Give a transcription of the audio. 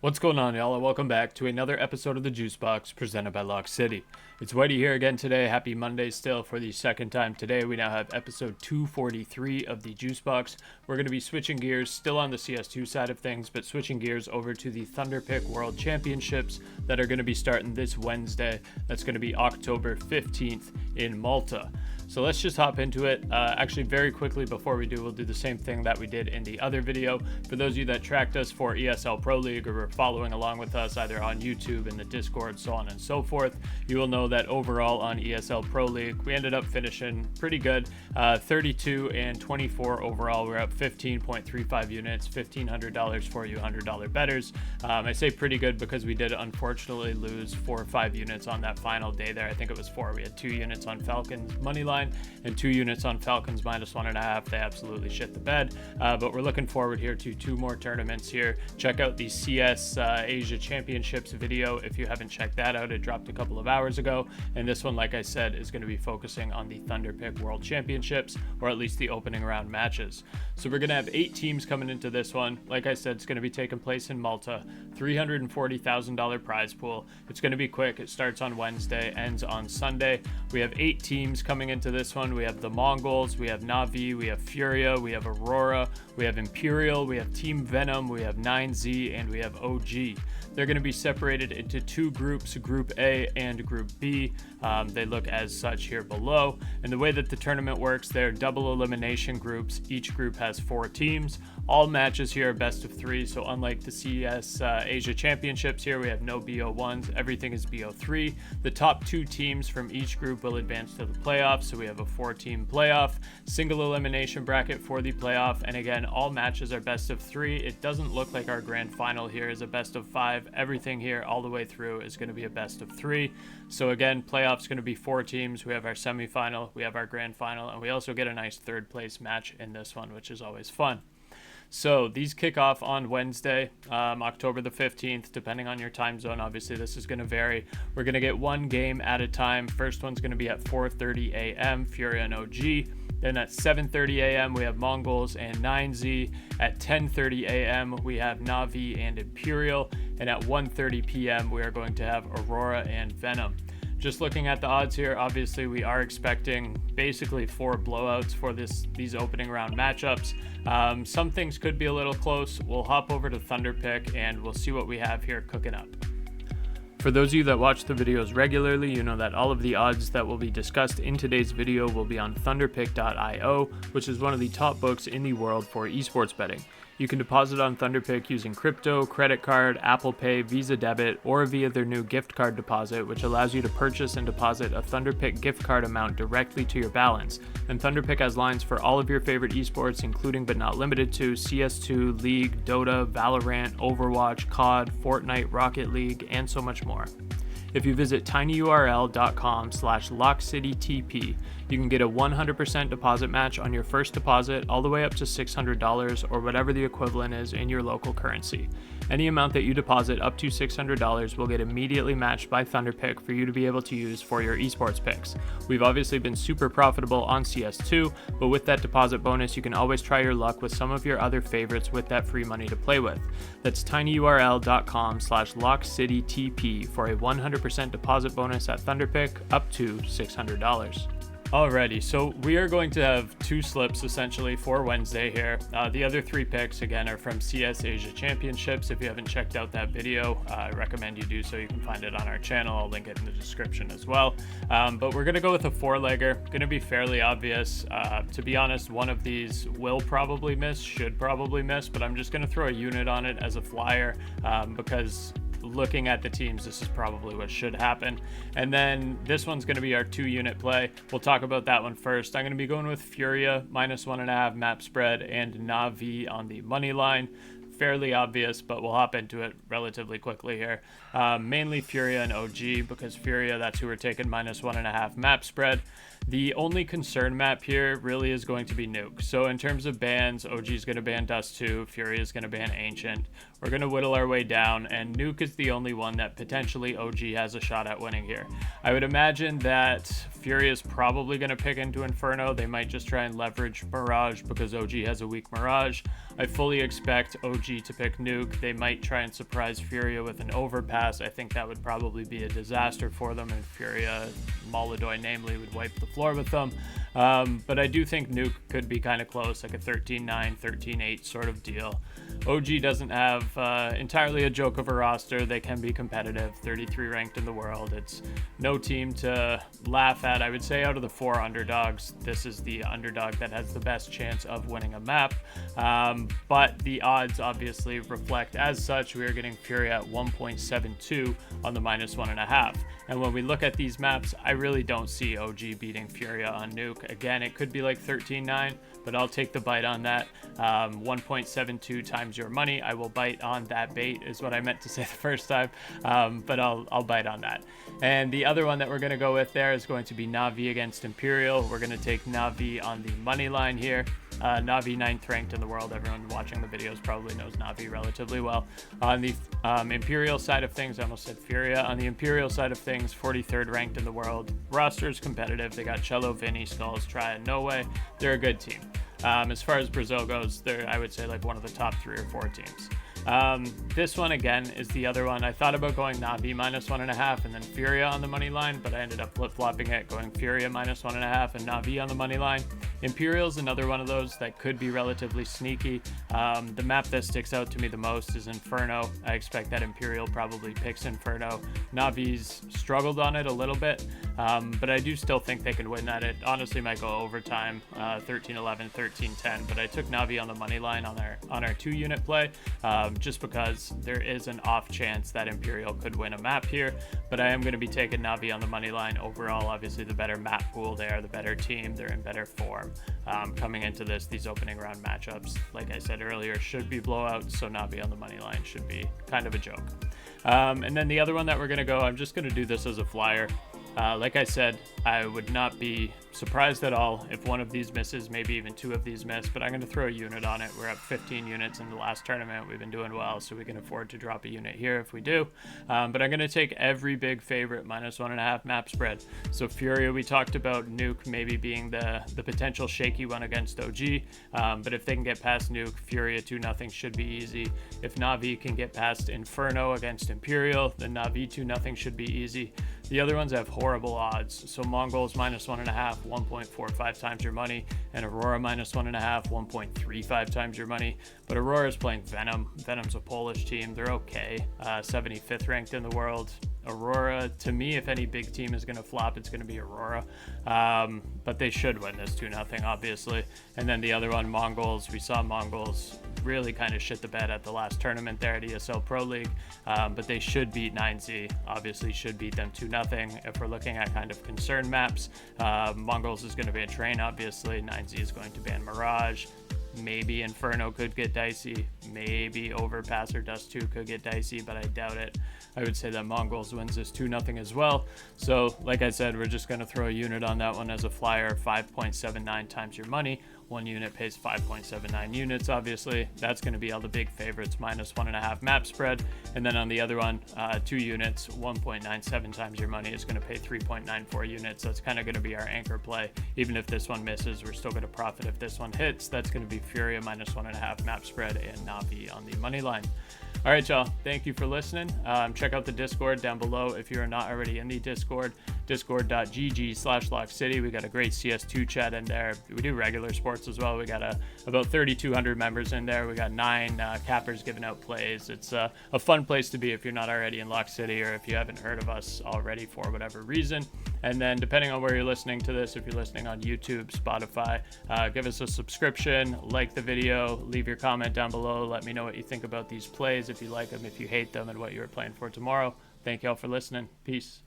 What's going on, y'all, and welcome back to another episode of the JuiceBox presented by LOCKCITY. It's Whitey here again today. Happy Monday still for the second time today. We now have episode 243 of the JuiceBox. We're going to be switching gears, still on the CS2 side of things, but switching gears over to the Thunderpick World Championships that are going to be starting this Wednesday. That's going to be October 15th in Malta. So let's just hop into it. Actually, very quickly before we do, we'll do the same thing that we did in the other video. For those of you that tracked us for ESL Pro League or were following along with us either on YouTube, in the Discord, so on and so forth, you will know that overall on ESL Pro League, we ended up finishing pretty good. 32 and 24 overall. We're up 15.35 units, $1,500 for you $100 bettors. I say pretty good because we did unfortunately lose 4 or 5 units on that final day there. I think it was 4. We had 2 units on Falcons money line and 2 units on Falcons -1.5. They absolutely shit the bed, but we're looking forward here to 2 more tournaments here. Check out the CS Asia Championships video if you haven't checked that out. It dropped a couple of hours ago, and this one, like I said, is going to be focusing on the Thunderpick World Championships, or at least the opening round matches. So we're going to have 8 teams coming into this one. Like I said, it's going to be taking place in Malta. $340,000 prize pool. It's going to be quick. It starts on Wednesday, ends on Sunday. We have 8 teams coming into this one. We have the MongolZ, we have Navi, we have FURIA, we have Aurora, we have Imperial, we have Team Venom, we have 9Z, and we have OG. They're going to be separated into 2 groups, Group A and Group B. They look as such here below. And the way that the tournament works, they're double elimination groups. Each group has 4 teams. All matches here are best of 3. So unlike the CS Asia Championships here, we have no BO1s. Everything is BO3. The top 2 teams from each group will advance to the playoffs. So we have a 4-team playoff, single elimination bracket for the playoff. And again, all matches are best of 3. It doesn't look like our grand final here is a best of 5. Everything here all the way through is going to be a best of 3. So again, playoffs going to be 4 teams. We have our semifinal, we have our grand final, and we also get a nice 3rd place match in this one, which is always fun. So these kick off on Wednesday, October the 15th, depending on your time zone. Obviously, this is going to vary. We're going to get 1 game at a time. First one's going to be at 4:30 a.m., Furia and OG. Then at 7:30 a.m., we have MongolZ and 9Z. At 10:30 a.m., we have Navi and Imperial. And at 1:30 p.m., we are going to have Aurora and Venom. Just looking at the odds here, obviously we are expecting basically 4 blowouts for these opening round matchups. Some things could be a little close. We'll hop over to Thunderpick and we'll see what we have here cooking up. For those of you that watch the videos regularly, you know that all of the odds that will be discussed in today's video will be on thunderpick.io, which is one of the top books in the world for esports betting. You can deposit on Thunderpick using crypto, credit card, Apple Pay, Visa Debit, or via their new gift card deposit, which allows you to purchase and deposit a Thunderpick gift card amount directly to your balance. And Thunderpick has lines for all of your favorite esports, including but not limited to CS2, League, Dota, Valorant, Overwatch, COD, Fortnite, Rocket League, and so much more. If you visit tinyurl.com/LockCityTP, you can get a 100% deposit match on your first deposit all the way up to $600 or whatever the equivalent is in your local currency. Any amount that you deposit up to $600 will get immediately matched by Thunderpick for you to be able to use for your esports picks. We've obviously been super profitable on CS2, but with that deposit bonus, you can always try your luck with some of your other favorites with that free money to play with. That's tinyurl.com/LockCityTP for a 100% deposit bonus at Thunderpick up to $600. Alrighty, so we are going to have 2 slips essentially for Wednesday here. The other 3 picks, again, are from CS Asia Championships. If you haven't checked out that video, I recommend you do so. You can find it on our channel. I'll link it in the description as well. But we're going to go with a 4-legger. Going to be fairly obvious. To be honest, one of these will probably miss, should probably miss, but I'm just going to throw a unit on it as a flyer because looking at the teams, this is probably what should happen. And then this one's going to be our 2-unit play. We'll talk about that one first. I'm going to be going with FURIA -1.5 map spread and Navi on the money line. Fairly obvious, but we'll hop into it relatively quickly here. Mainly FURIA and OG because FURIA, that's who we're taking -1.5 map spread. The only concern map here really is going to be Nuke. So in terms of bans, OG is going to ban Dust 2, FURIA is going to ban Ancient. We're going to whittle our way down, and Nuke is the only one that potentially OG has a shot at winning here. I would imagine that FURIA is probably going to pick into Inferno. They might just try and leverage Mirage because OG has a weak Mirage. I fully expect OG to pick Nuke. They might try and surprise FURIA with an overpass. I think that would probably be a disaster for them, and FURIA, Molodoy namely, would wipe the floor with them. But I do think Nuke could be kind of close, like a 13-9, 13-8 sort of deal. OG doesn't have entirely a joke of a roster. They can be competitive, 33 ranked in the world. It's no team to laugh at. I would say out of the 4 underdogs, this is the underdog that has the best chance of winning a map. But the odds obviously reflect as such. We are getting FURIA at 1.72 on the -1.5. And when we look at these maps, I really don't see OG beating FURIA on Nuke. Again, it could be like 13-9, but I'll take the bite on that. 1.72 times your money. I will bite on that bait is what I meant to say the first time, but I'll bite on that. And the other one that we're going to go with there is going to be Na'Vi against Imperial. We're going to take Na'Vi on the money line here. Na'Vi 9th ranked in the world. Everyone watching the videos probably knows Na'Vi relatively well. On the Imperial side of things, I almost said FURIA. On the Imperial side of things, 43rd ranked in the world. Roster is competitive. They got Cello, Vinny, Skulls, Try, and No Way. They're a good team. As far as Brazil goes, they're, I would say, like one of the top 3 or 4 teams. This one again is the other one. I thought about going Na'Vi -1.5 and then FURIA on the money line, but I ended up flip-flopping it, going FURIA -1.5 and Na'Vi on the money line. Imperial's another one of those that could be relatively sneaky. The map that sticks out to me the most is Inferno. I expect that Imperial probably picks Inferno. Na'Vi's struggled on it a little bit, but I do still think they can win that. It honestly might go overtime, 13-11, 13-10, but I took Na'Vi on the money line on our 2-unit play. Just because there is an off chance that Imperial could win a map here, but I am going to be taking Na'Vi on the money line. Overall, obviously the better map pool, they are the better team, they're in better form. Coming into these opening round matchups, like I said earlier, should be blowouts, so Na'Vi on the money line should be kind of a joke. And then the other one that we're going to go, I'm just going to do this as a flyer. Like I said, I would not be surprised at all if one of these misses, maybe even 2 of these miss, but I'm going to throw a unit on it. We're up 15 units in the last tournament. We've been doing well, so we can afford to drop a unit here if we do. But I'm going to take every big favorite -1.5 map spread. So FURIA, we talked about Nuke maybe being the potential shaky one against OG, but if they can get past Nuke, FURIA 2-0 should be easy. If Na'Vi can get past Inferno against Imperial, then Na'Vi 2-0 should be easy. The other ones have horrible odds. So MongolZ -1.5, 1.45 times your money, and Aurora -1.5, 1.35 times your money. But Aurora is playing Venom. Venom's a Polish team. They're okay. 75th ranked in the world. Aurora, to me, if any big team is going to flop, it's going to be Aurora. But they should win this 2-0, obviously. And then the other one, MongolZ. We saw MongolZ really kind of shit the bed at the last tournament there at ESL Pro League. But they should beat 9Z. Obviously, should beat them 2-0. If we're looking at kind of concern maps, MongolZ is going to be a train, obviously. 9Z is going to ban Mirage. Maybe Inferno could get dicey. Maybe Overpass or Dust 2 could get dicey, but I doubt it. I would say that MongolZ wins this 2-0 as well. So, like I said, we're just going to throw a unit on that one as a flyer, 5.79 times your money. One unit pays 5.79 units, obviously. That's going to be all the big favorites, -1.5 map spread. And then on the other one, 2 units, 1.97 times your money is going to pay 3.94 units. That's kind of going to be our anchor play. Even if this one misses, we're still going to profit if this one hits. That's going to be FURIA -1.5 map spread and Na'Vi on the money line. All right, y'all. Thank you for listening. Check out the Discord down below if you are not already in the Discord. Discord.gg/LOCKCITY. We got a great CS2 chat in there. We do regular sports as well. We got about 3,200 members in there. We got 9 cappers giving out plays. It's a fun place to be if you're not already in Lock City or if you haven't heard of us already for whatever reason. And then depending on where you're listening to this, if you're listening on YouTube, Spotify, give us a subscription, like the video, leave your comment down below. Let me know what you think about these plays, if you like them, if you hate them, and what you're playing for tomorrow. Thank you all for listening. Peace.